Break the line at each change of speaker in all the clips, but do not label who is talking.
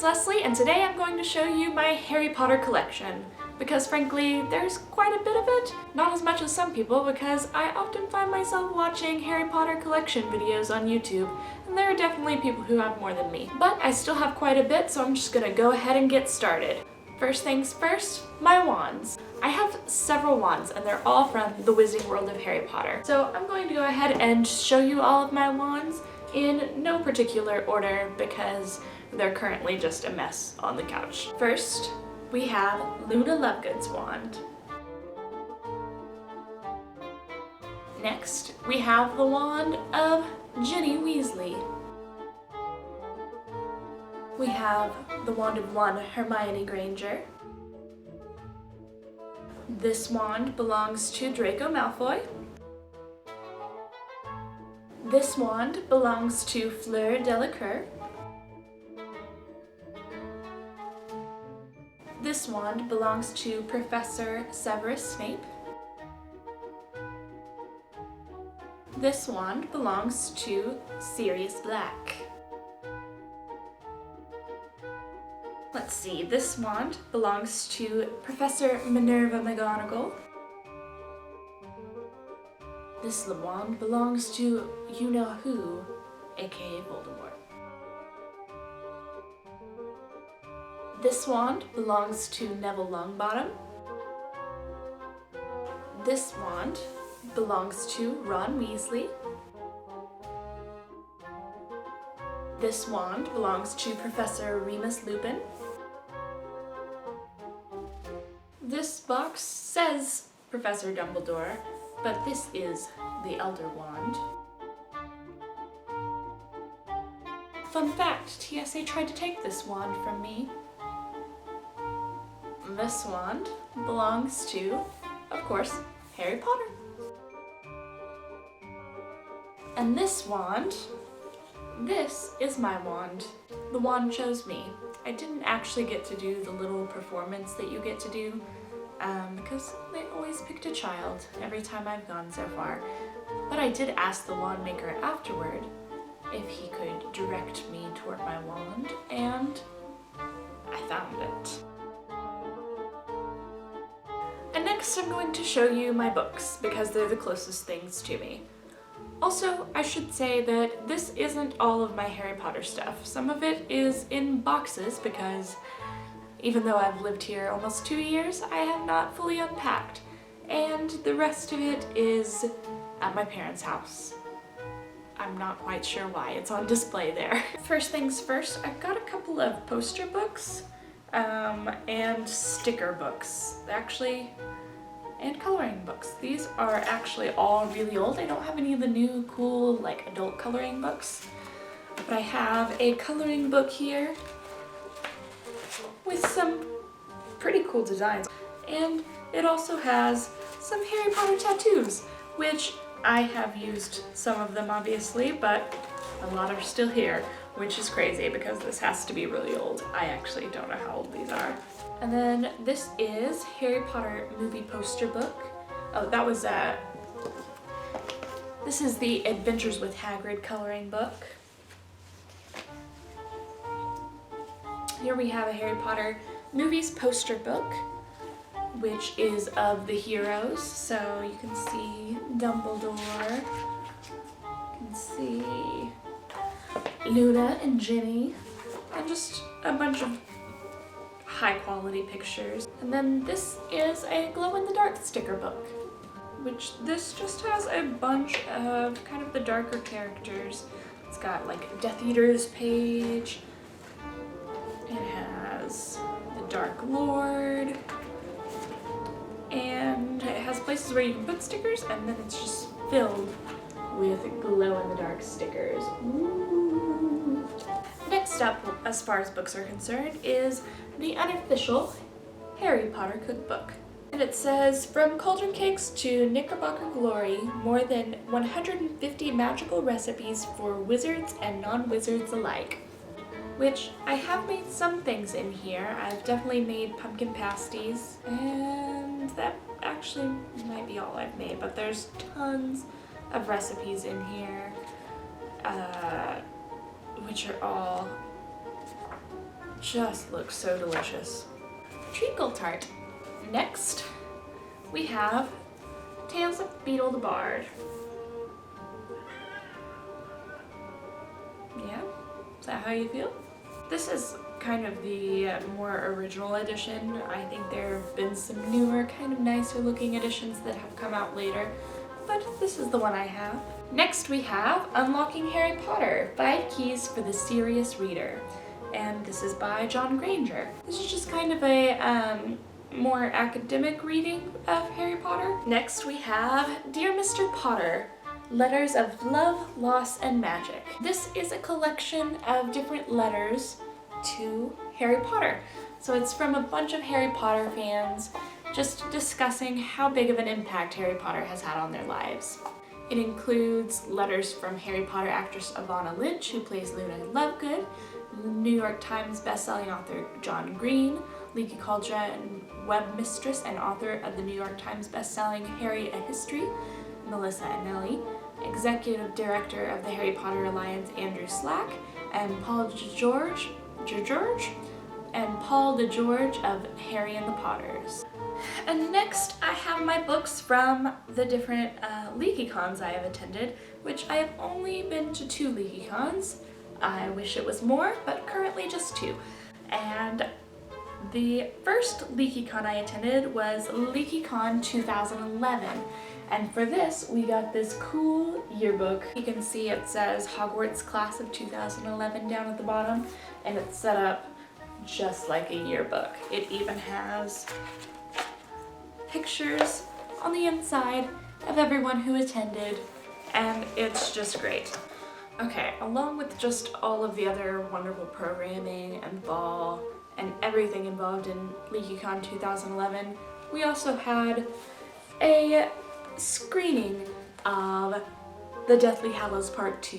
Leslie, and today I'm going to show you my Harry Potter collection. Because frankly, there's quite a bit of it. Not as much as some people, because I often find myself watching Harry Potter collection videos on YouTube, and there are definitely people who have more than me. But I still have quite a bit, so I'm just gonna go ahead and get started. First things first, my wands. I have several wands, and they're all from the Wizarding World of Harry Potter. So I'm going to go ahead and show you all of my wands in no particular order because they're currently just a mess on the couch. First, we have Luna Lovegood's wand. Next, we have the wand of Ginny Weasley. We have the wand of one Hermione Granger. This wand belongs to Draco Malfoy. This wand belongs to Fleur Delacour. This wand belongs to Professor Severus Snape. This wand belongs to Sirius Black. Let's see, this wand belongs to Professor Minerva McGonagall. This wand belongs to you-know-who, aka Voldemort. This wand belongs to Neville Longbottom. This wand belongs to Ron Weasley. This wand belongs to Professor Remus Lupin. This box says Professor Dumbledore, but this is the Elder Wand. Fun fact, TSA tried to take this wand from me. This wand belongs to, of course, Harry Potter. And this wand, this is my wand. The wand chose me. I didn't actually get to do the little performance that you get to do because they always picked a child every time I've gone so far. But I did ask the wand maker afterward if he could direct me toward my wand, and I found it. And next I'm going to show you my books because they're the closest things to me. Also, I should say that this isn't all of my Harry Potter stuff. Some of it is in boxes because even though I've lived here almost 2 years, I have not fully unpacked. And the rest of it is at my parents' house. I'm not quite sure why it's on display there. First things first, I've got a couple of poster books and sticker books. And coloring books. These are actually all really old. I don't have any of the new cool like adult coloring books, but I have a coloring book here with some pretty cool designs. And it also has some Harry Potter tattoos, which I have used some of them obviously, but a lot are still here, which is crazy because this has to be really old. I actually don't know how old these are. And then this is Harry Potter movie poster book. Oh, that was this is the Adventures with Hagrid coloring book. Here we have a Harry Potter movies poster book, which is of the heroes. So you can see Dumbledore, you can see Luna and Ginny, and just a bunch of high quality pictures. And then this is a glow-in-the-dark sticker book, which this just has a bunch of kind of the darker characters. It's got like Death Eater's page, it has the Dark Lord, and it has places where you can put stickers, and then it's just filled with glow-in-the-dark stickers. Ooh. Next up, as far as books are concerned, is the unofficial Harry Potter cookbook. And it says, from cauldron cakes to Knickerbocker glory, more than 150 magical recipes for wizards and non-wizards alike. Which, I have made some things in here. I've definitely made pumpkin pasties, and that actually might be all I've made, but there's tons of recipes in here, which are all just looks so delicious. Treacle tart. Next, we have Tales of Beetle the Bard. Yeah? Is that how you feel? This is kind of the more original edition. I think there have been some newer, kind of nicer looking editions that have come out later, but this is the one I have. Next we have Unlocking Harry Potter, 5 Keys for the Serious Reader. And this is by John Granger. This is just kind of a more academic reading of Harry Potter. Next we have Dear Mr. Potter, Letters of Love, Loss, and Magic. This is a collection of different letters to Harry Potter. So it's from a bunch of Harry Potter fans just discussing how big of an impact Harry Potter has had on their lives. It includes letters from Harry Potter actress Evanna Lynch, who plays Luna Lovegood, New York Times bestselling author John Green, Leaky Cauldron webmistress and author of the New York Times bestselling Harry a History, Melissa Anelli, executive director of the Harry Potter Alliance Andrew Slack, and Paul DeGeorge of Harry and the Potters. And next I have my books from the different LeakyCons I have attended, which I have only been to 2 LeakyCons. I wish it was more, but currently just 2. And the first LeakyCon I attended was LeakyCon 2011. And for this, we got this cool yearbook. You can see it says Hogwarts Class of 2011 down at the bottom, and it's set up just like a yearbook. It even has pictures on the inside of everyone who attended, and it's just great. Okay, along with just all of the other wonderful programming and ball and everything involved in LeakyCon 2011, we also had a screening of The Deathly Hallows Part 2,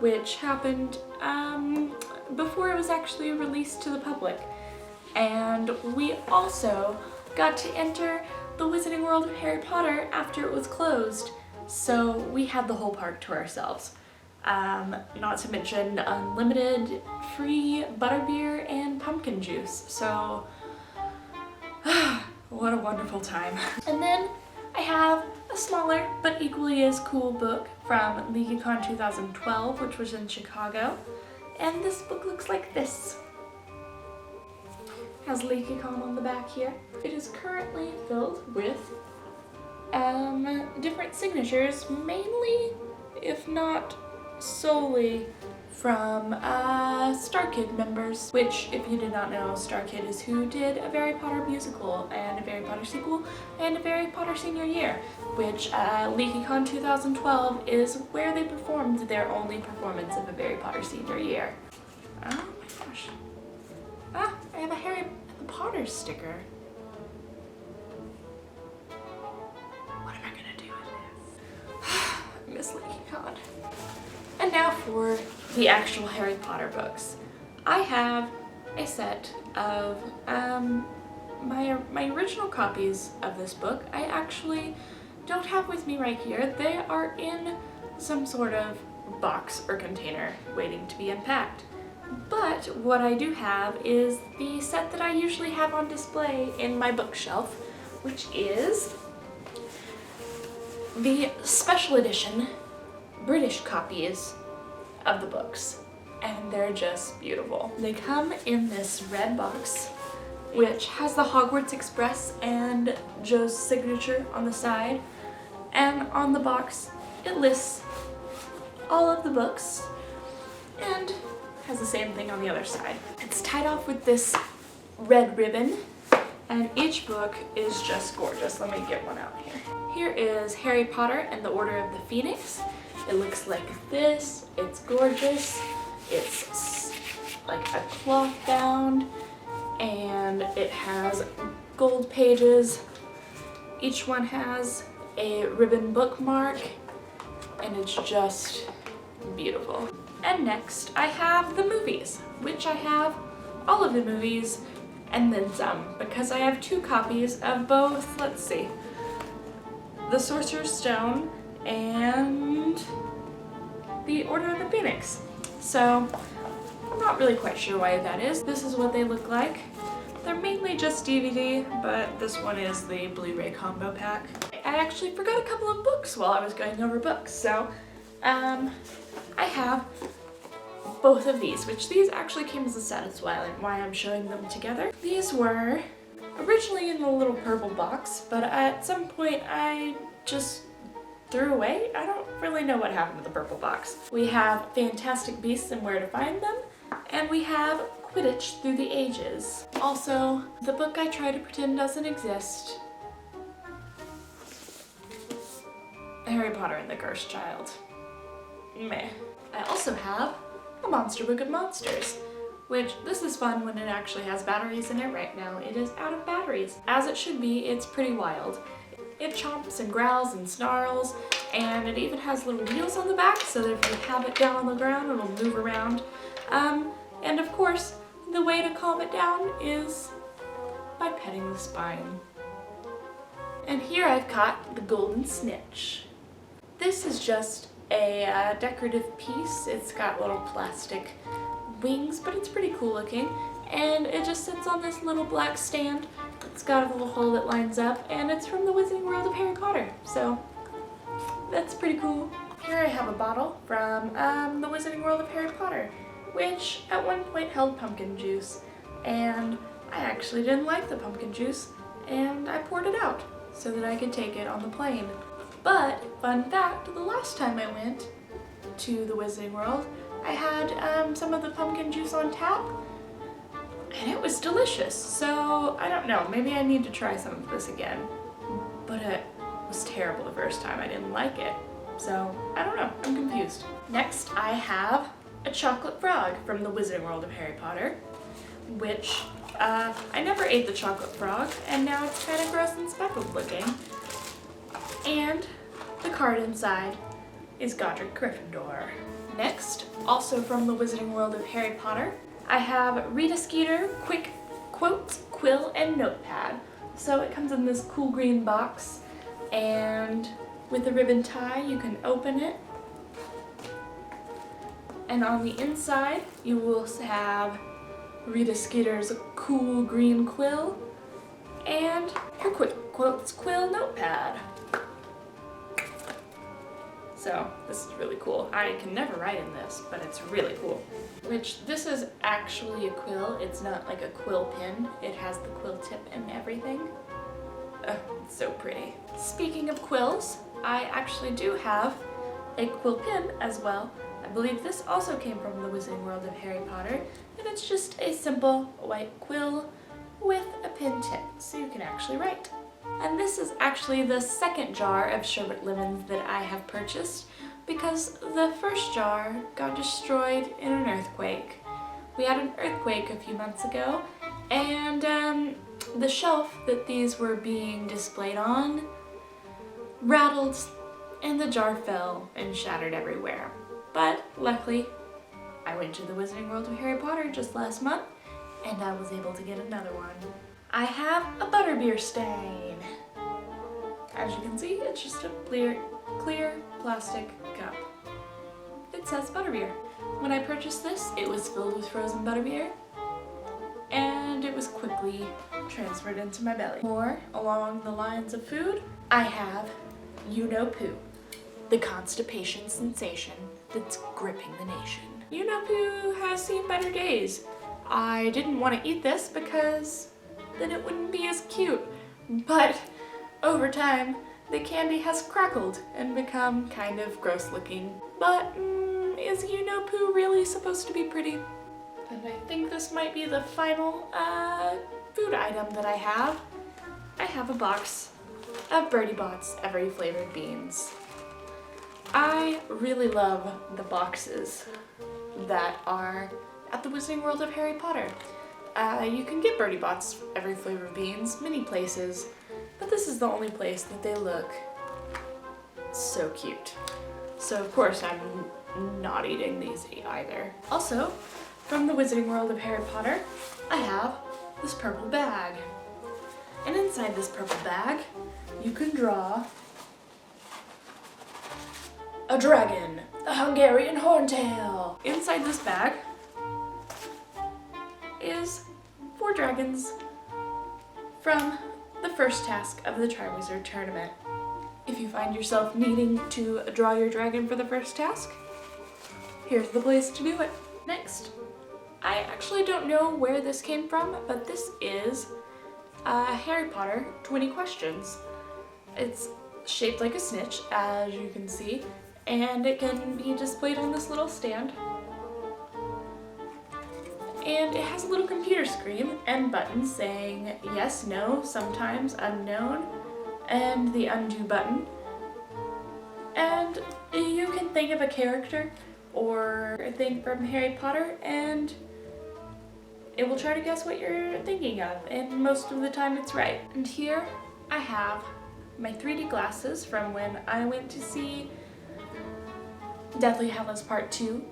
which happened before it was actually released to the public. And we also got to enter the Wizarding World of Harry Potter after it was closed, so we had the whole park to ourselves. Not to mention unlimited free butterbeer and pumpkin juice, so what a wonderful time. And then I have a smaller but equally as cool book from LeakyCon 2012, which was in Chicago, and this book looks like this. Has LeakyCon on the back here. It is currently filled with different signatures, mainly, if not solely, from StarKid members, which, if you did not know, StarKid is who did a Harry Potter musical and a Harry Potter sequel and a Harry Potter senior year, which LeakyCon 2012 is where they performed their only performance of a Harry Potter senior year. Oh my gosh. Ah, I have a Harry Potter sticker. What am I gonna do with this? Miss LeakyCon. And now for the actual Harry Potter books. I have a set of my original copies of this book. I actually don't have with me right here. They are in some sort of box or container waiting to be unpacked. But what I do have is the set that I usually have on display in my bookshelf, which is the special edition British copies of the books, and they're just beautiful. They come in this red box, which has the Hogwarts Express and Jo's signature on the side, and on the box it lists all of the books and has the same thing on the other side. It's tied off with this red ribbon, and each book is just gorgeous. Let me get one out here. Here is Harry Potter and the Order of the Phoenix. It looks like this. It's gorgeous. It's like a cloth bound, and it has gold pages. Each one has a ribbon bookmark, and it's just beautiful. And next I have the movies, which I have all of the movies and then some, because I have 2 copies of both, let's see, The Sorcerer's Stone and The Order of the Phoenix. So I'm not really quite sure why that is. This is what they look like. They're mainly just DVD, but this one is the Blu-ray combo pack. I actually forgot a couple of books while I was going over books, so I have both of these, which these actually came as a set as well, and why I'm showing them together. These were originally in a little purple box, but at some point I just threw away. I don't really know what happened to the purple box. We have Fantastic Beasts and Where to Find Them, and we have Quidditch Through the Ages. Also, the book I try to pretend doesn't exist, Harry Potter and the Cursed Child. Meh. I also have A Monster Book of Monsters, which this is fun when it actually has batteries in it. Right now it is out of batteries. As it should be, it's pretty wild. It chomps and growls and snarls, and it even has little wheels on the back so that if you have it down on the ground, it'll move around. And of course, the way to calm it down is by petting the spine. And here I've got the Golden Snitch. This is just a decorative piece. It's got little plastic wings, but it's pretty cool looking. And it just sits on this little black stand. It's got a little hole that lines up, and it's from the Wizarding World of Harry Potter. So that's pretty cool. Here I have a bottle from the Wizarding World of Harry Potter, which at one point held pumpkin juice. And I actually didn't like the pumpkin juice, and I poured it out so that I could take it on the plane. But, fun fact, the last time I went to the Wizarding World, I had some of the pumpkin juice on tap, and it was delicious. So, I don't know, maybe I need to try some of this again. But it was terrible the first time, I didn't like it. So, I don't know, I'm confused. Next, I have a chocolate frog from the Wizarding World of Harry Potter, which I never ate the chocolate frog, and now it's kind of gross and speckled looking. And the card inside is Godric Gryffindor. Next, also from the Wizarding World of Harry Potter, I have Rita Skeeter Quick Quotes, Quill, and Notepad. So it comes in this cool green box, and with a ribbon tie you can open it. And on the inside you will have Rita Skeeter's cool green quill and her Quick Quotes Quill Notepad. So this is really cool. I can never write in this, but it's really cool. Which, this is actually a quill. It's not like a quill pen. It has the quill tip and everything. Oh, it's so pretty. Speaking of quills, I actually do have a quill pen as well. I believe this also came from the Wizarding World of Harry Potter, and it's just a simple white quill with a pen tip, so you can actually write. And this is actually the second jar of sherbet lemons that I have purchased, because the first jar got destroyed in an earthquake. We had an earthquake a few months ago, and the shelf that these were being displayed on rattled, and the jar fell and shattered everywhere. But luckily, I went to the Wizarding World of Harry Potter just last month, and I was able to get another one. I have a butterbeer stain. As you can see, it's just a clear plastic cup. It says butterbeer. When I purchased this, it was filled with frozen butterbeer, and it was quickly transferred into my belly. More along the lines of food, I have You-Know-Poo, the constipation sensation that's gripping the nation. You-Know-Poo has seen better days. I didn't want to eat this because then it wouldn't be as cute, but over time the candy has crackled and become kind of gross looking. But is You-Know-Poo really supposed to be pretty? And I think this might be the final food item that I have. I have a box of Bertie Bott's Every Flavored Beans. I really love the boxes that are at the Wizarding World of Harry Potter. You can get Bertie Bott's Every Flavor of Beans many places, but this is the only place that they look so cute. So of course I'm not eating these either. Also, from the Wizarding World of Harry Potter, I have this purple bag. And inside this purple bag, you can draw a dragon, a Hungarian horntail. Inside this bag is 4 dragons from the first task of the Triwizard Tournament. If you find yourself needing to draw your dragon for the first task, here's the place to do it. Next, I actually don't know where this came from, but this is Harry Potter 20 questions. It's shaped like a snitch, as you can see, and it can be displayed on this little stand. And it has a little computer screen and buttons saying yes, no, sometimes, unknown, and the undo button. And you can think of a character or a thing from Harry Potter and it will try to guess what you're thinking of, and most of the time it's right. And here I have my 3D glasses from when I went to see Deathly Hallows Part 2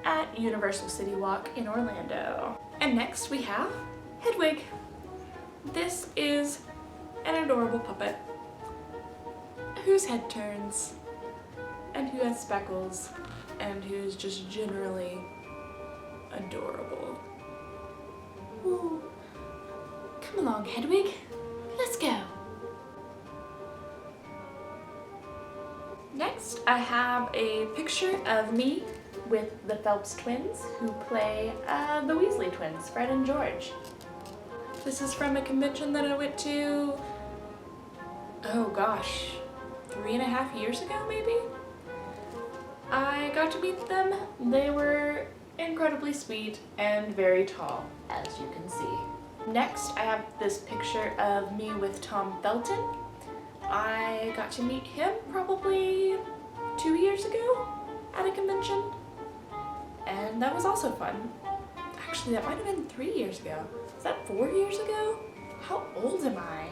at Universal City Walk in Orlando. And next we have Hedwig. This is an adorable puppet whose head turns and who has speckles and who's just generally adorable. Ooh. Come along, Hedwig. Let's go. Next, I have a picture of me with the Phelps twins who play the Weasley twins, Fred and George. This is from a convention that I went to, oh gosh, 3.5 years ago maybe? I got to meet them. They were incredibly sweet and very tall, as you can see. Next, I have this picture of me with Tom Felton. I got to meet him probably 2 years ago at a convention, and that was also fun. Actually, that might have been 3 years ago. Is that 4 years ago? How old am I?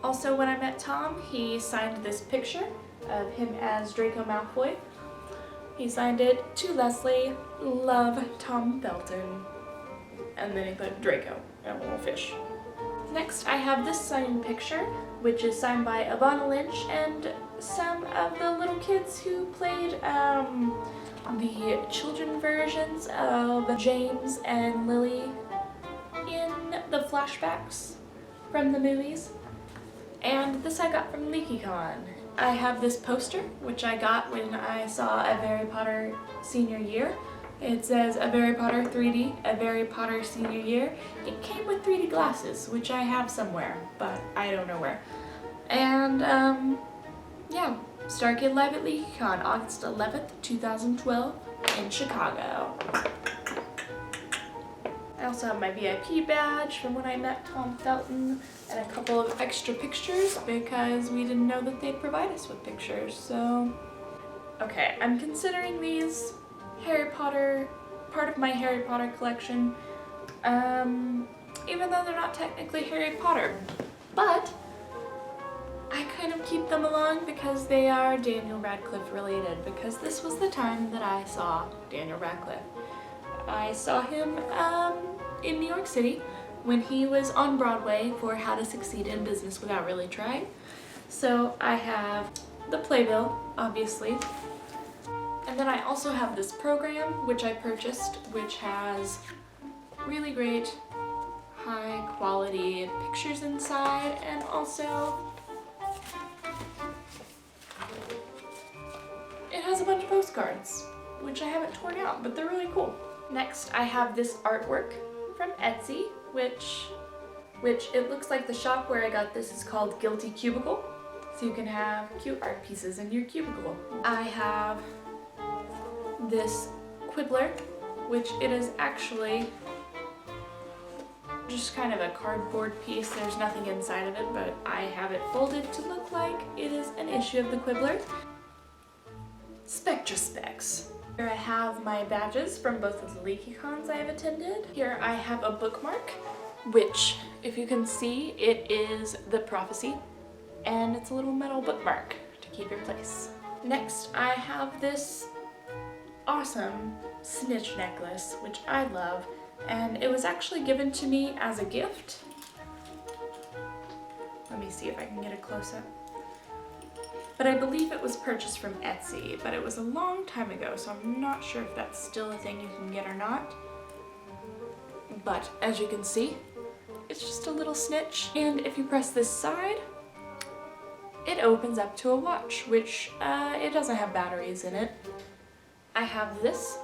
Also, when I met Tom, he signed this picture of him as Draco Malfoy. He signed it to Leslie, love Tom Felton. And then he put Draco and a little fish. Next, I have this signed picture, which is signed by Ivana Lynch and some of the little kids who played the children versions of James and Lily in the flashbacks from the movies. And this I got from LeakyCon. I have this poster, which I got when I saw A Very Potter Senior Year. It says A Very Potter 3D, A Very Potter Senior Year. It came with 3D glasses, which I have somewhere, but I don't know where. And, yeah, Starkid Live at LeakyCon, August 11th, 2012, in Chicago. I also have my VIP badge from when I met Tom Felton and a couple of extra pictures because we didn't know that they'd provide us with pictures, so. Okay, I'm considering these Harry Potter, part of my Harry Potter collection, even though they're not technically Harry Potter, but I kind of keep them along because they are Daniel Radcliffe related, because this was the time that I saw Daniel Radcliffe. I saw him in New York City when he was on Broadway for How to Succeed in Business Without Really Trying. So I have the playbill, obviously. And then I also have this program, which I purchased, which has really great high quality pictures inside, and also it has a bunch of postcards, which I haven't torn out, but they're really cool. Next, I have this artwork from Etsy, which it looks like the shop where I got this is called Guilty Cubicle, so you can have cute art pieces in your cubicle. I have this Quibbler, which it is actually just kind of a cardboard piece. There's nothing inside of it, but I have it folded to look like it is an issue of the Quibbler. Spectra Specs. Here I have my badges from both of the LeakyCons I have attended. Here I have a bookmark, which, if you can see, it is the prophecy, and it's a little metal bookmark to keep your place. Next, I have this awesome snitch necklace, which I love, and it was actually given to me as a gift. Let me see if I can get a close-up. But I believe it was purchased from Etsy, but it was a long time ago, so I'm not sure if that's still a thing you can get or not. but as you can see, it's just a little snitch. And if you press this side, it opens up to a watch, which it doesn't have batteries in it. I have this,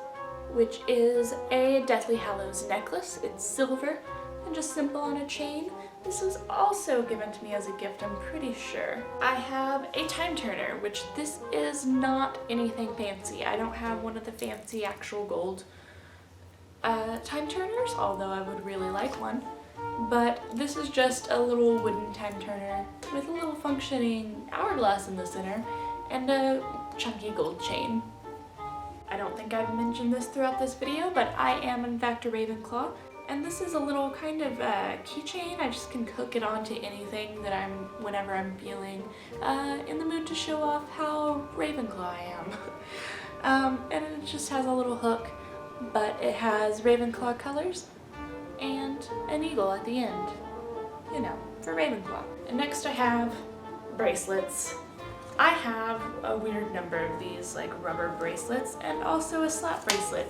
which is a Deathly Hallows necklace. It's silver and just simple on a chain. This was also given to me as a gift, I'm pretty sure. I have a time turner, which this is not anything fancy. I don't have one of the fancy actual gold time turners, although I would really like one. But this is just a little wooden time turner with a little functioning hourglass in the center and a chunky gold chain. I don't think I've mentioned this throughout this video, but I am in fact a Ravenclaw. And this is a little kind of keychain. I just can hook it onto anything that whenever I'm feeling in the mood to show off how Ravenclaw I am. And it just has a little hook, but it has Ravenclaw colors and an eagle at the end, you know, for Ravenclaw. And next I have bracelets. I have a weird number of these like rubber bracelets and also a slap bracelet.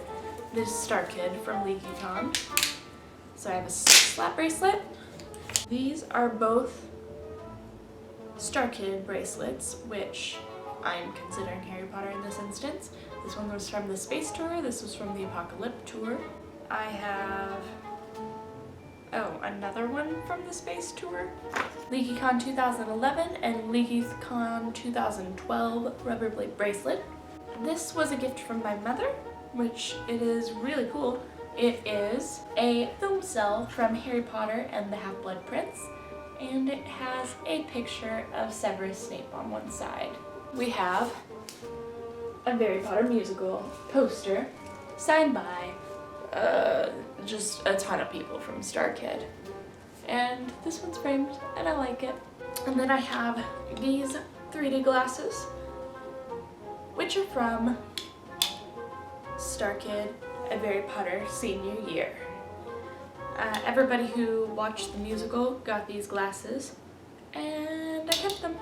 This is Star Kid from LeakyCon. So I have a slap bracelet. These are both Star Kid bracelets, which I'm considering Harry Potter in this instance. This one was from the Space Tour, this was from the Apocalypse Tour. I have, another one from the Space Tour. LeakyCon 2011 and LeakyCon 2012 rubber bracelet. This was a gift from my mother, which it is really cool. It is a film cell from Harry Potter and the Half-Blood Prince, and it has a picture of Severus Snape on one side. We have a Harry Potter musical poster signed by just a ton of people from Star Kid. And this one's framed, and I like it. And then I have these 3D glasses, which are from Star Kid, a Harry Potter senior year. Everybody who watched the musical got these glasses, and I kept them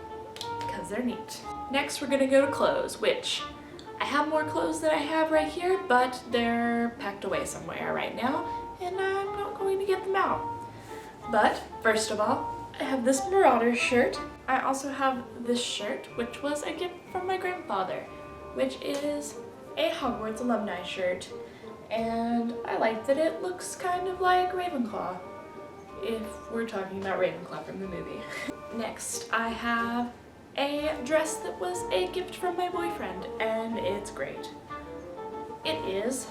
because they're neat. Next we're gonna go to clothes, which I have more clothes than I have right here, but they're packed away somewhere right now, and I'm not going to get them out. But first of all, I have this Marauders shirt. I also have this shirt, which was a gift from my grandfather, which is a Hogwarts alumni shirt. And I like that it looks kind of like Ravenclaw, if we're talking about Ravenclaw from the movie. Next, I have a dress that was a gift from my boyfriend, and it's great. It is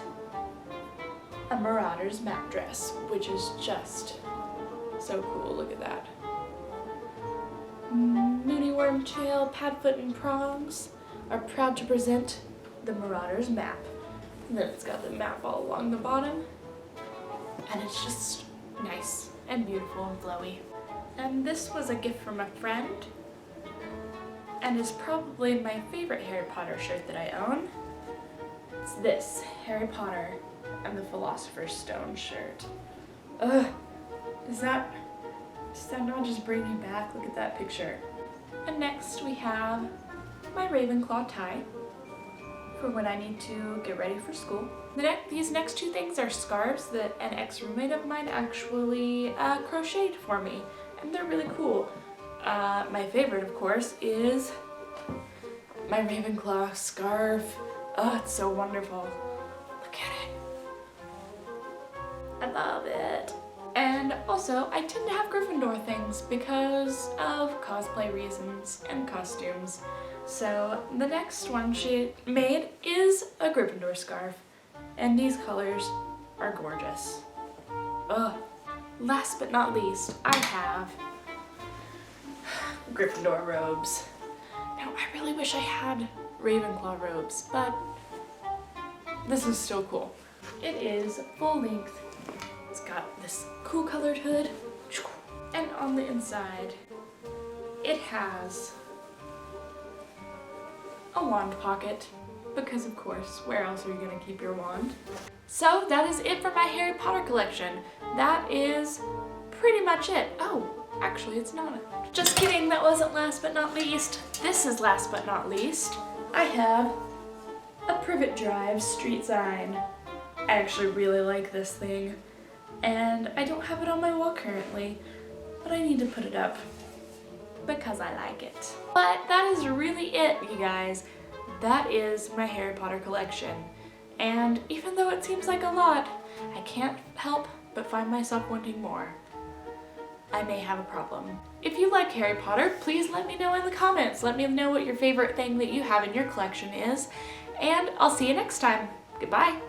a Marauders map dress, which is just so cool. Look at that. Moony Wormtail, Padfoot, and Prongs are proud to present the Marauders map. And then it's got the map all along the bottom, and it's just nice and beautiful and flowy. And this was a gift from a friend, and is probably my favorite Harry Potter shirt that I own. It's this Harry Potter and the Philosopher's Stone shirt. Ugh, does that not just bring you back? Look at that picture. And next we have my Ravenclaw tie for when I need to get ready for school. These next two things are scarves that an ex-roommate of mine actually crocheted for me, and they're really cool. My favorite, of course, is my Ravenclaw scarf. Oh, it's so wonderful. Look at it. I love it. And also, I tend to have Gryffindor things because of cosplay reasons and costumes. So the next one she made is a Gryffindor scarf, and these colors are gorgeous. Ugh. Last but not least, I have Gryffindor robes. Now, I really wish I had Ravenclaw robes, but this is still cool. It is full length. It's got this cool colored hood, and on the inside, it has a wand pocket, because of course, where else are you gonna keep your wand? So that is it for my Harry Potter collection. That is pretty much it. Oh, actually it's not. Just kidding, that wasn't last but not least. This is last but not least. I have a Privet Drive street sign. I actually really like this thing, and I don't have it on my wall currently, but I need to put it up because I like it. But that is really it, you guys. That is my Harry Potter collection. And even though it seems like a lot, I can't help but find myself wanting more. I may have a problem. If you like Harry Potter, please let me know in the comments. Let me know what your favorite thing that you have in your collection is, and I'll see you next time. Goodbye.